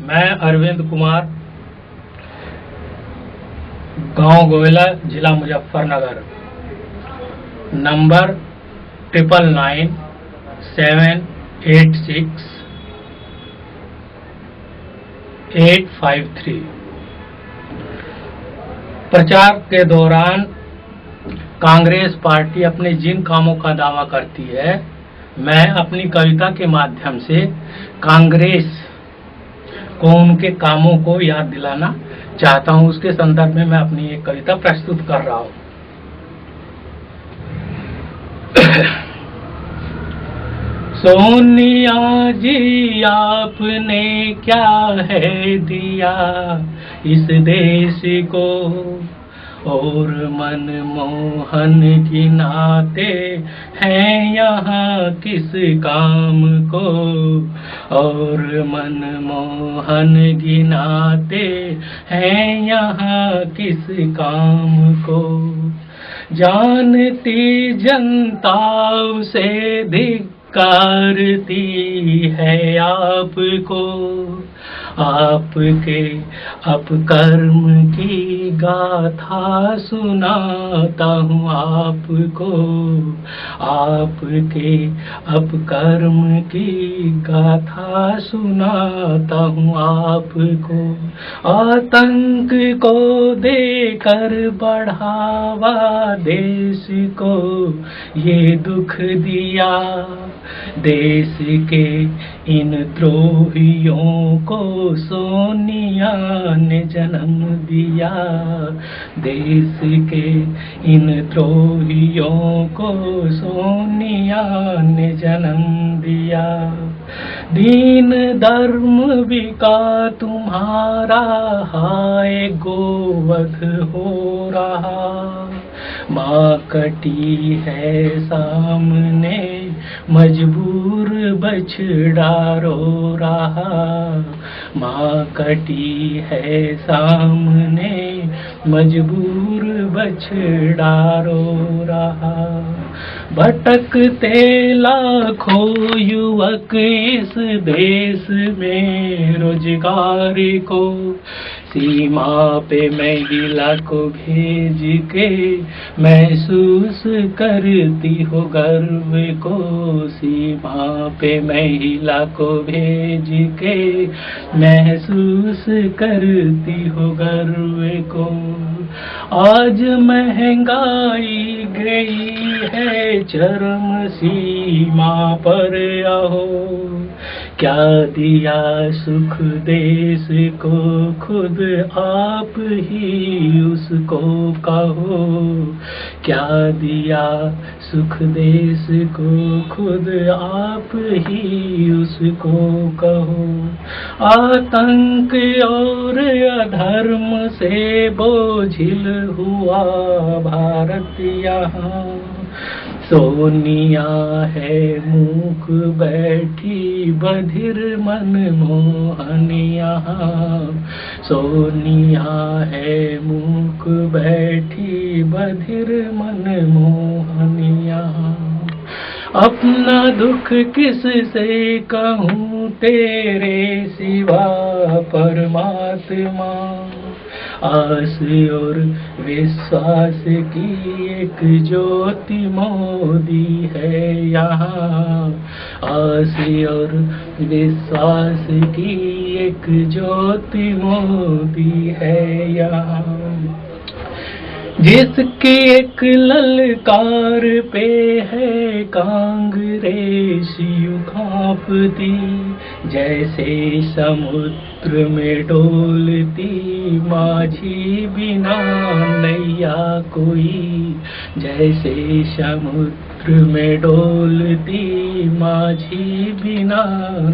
मैं अरविंद कुमार, गांव गोयला, जिला मुजफ्फरनगर, नंबर 999786 प्रचार के दौरान कांग्रेस पार्टी अपने जिन कामों का दावा करती है, मैं अपनी कविता के माध्यम से कांग्रेस को उनके कामों को याद दिलाना चाहता हूं। उसके संदर्भ में मैं अपनी एक कविता प्रस्तुत कर रहा हूं। सोनिया जी, आपने क्या है दिया इस देश को, और मनमोहन की नाते हैं यहाँ किस काम को, और मनमोहन की नाते हैं यहाँ किस काम को। जानती जनता उसे धिक्कारती है आपको, आपके अपकर्म की गाथा सुनाता हूँ आपको, आपके अपकर्म की गाथा सुनाता हूँ आपको। आतंक को देकर बढ़ावा देश को ये दुख दिया, देश के इन द्रोहियों को सोनिया ने जन्म दिया, देश के इन द्रोहियों को सोनिया ने जन्म दिया। दीन धर्म बिका तुम्हारा, हाय गोवध हो रहा, माँ कटी है सामने मजबूर बछड़ा रो रहा, माँ कटी है सामने मजबूर बछड़ा रो रहा। भटकते लाखों युवक इस देश में रोजगार को, सीमा पे महिला को भेज के महसूस करती हो गर्व को, सीमा पे महिला को भेज के महसूस करती हो गर्व को। आज महंगाई गई है चरम सीमा पर, आहो क्या दिया सुख देश को, खुद आप ही उसको कहो, क्या दिया सुख देश को, खुद आप ही उसको कहो। आतंक और अधर्म से बोझिल हुआ भारत यहाँ, सोनिया है मूक बैठी बधिर मनमोहन यहाँ, सोनिया है मूक बैठी बधिर मनमोहन यहाँ। अपना दुख किस से कहूँ तेरे सिवा परमात्मा, आस और विश्वास की एक ज्योति मोदी है यहाँ, आस और विश्वास की एक ज्योति मोदी है यहाँ। जिसकी एक ललकार पे है कांग्रेस यूं कांपती, जैसे समुद्र में डोलती माझी बिना नैया कोई, जैसे समुद्र में डोलती माझी बिना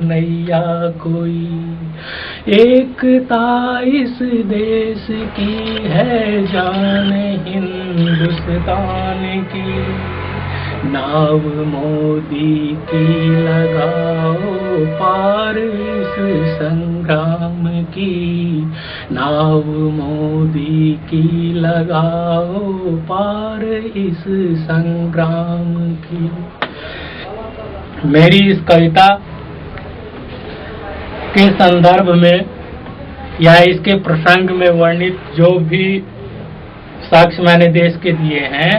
नैया कोई। एकता इस देश की है जान हिंदुस्तान की, नाव मोदी की लगाओ पार इस संग्राम की, नाव मोदी की लगाओ पार इस संग्राम की। मेरी इस कविता के संदर्भ में या इसके प्रसंग में वर्णित जो भी साक्ष्य मैंने देश के दिए हैं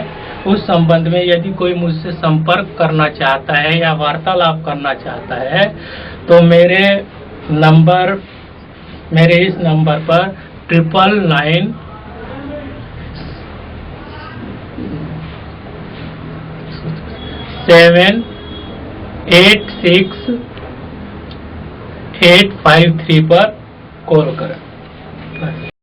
उस संबंध में यदि कोई मुझसे संपर्क करना चाहता है या वार्तालाप करना चाहता है तो मेरे इस नंबर पर 999 786 853 पर कॉल करें।